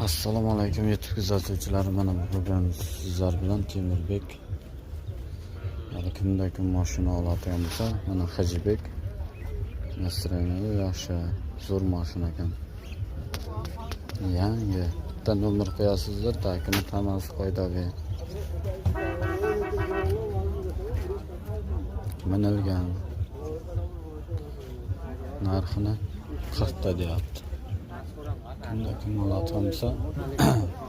Assalomu alaykum YouTube kuzatuvchilari, mana bugun sizlar bilan Temirbek. Mana kimda kim mashina oladigan bo'lsa, mana Hajibek. Настроение yaxshi, zo'r mashina ekan. Yangi bitta nomer qo'yasizlar, takini hammasi qoidali. Minilgan. Narxini 40 ta deyapti. Kimda kim oladigan bo'lsa,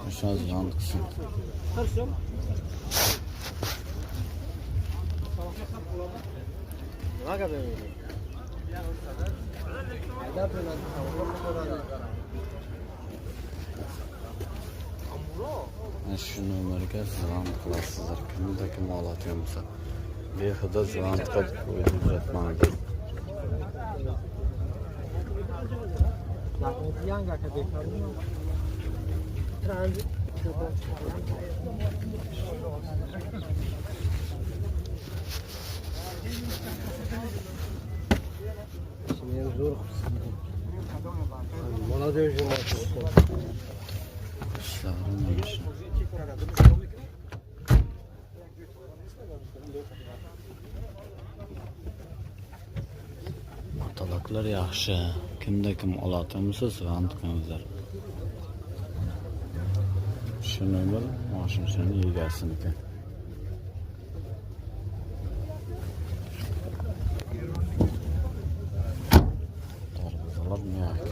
o'sha ziyon qilsin. Shu nomerga ziyon qilasizlar. Kimda kim oladigan bo'lsa, behuda ziyon qilib qo'ymaydi. Motorlar yaxshi. Kimda kim oladigan bo'lsa, ziyon qilinglar. Shu nomer mashinaning egasiniki. Darvozalar miyaki.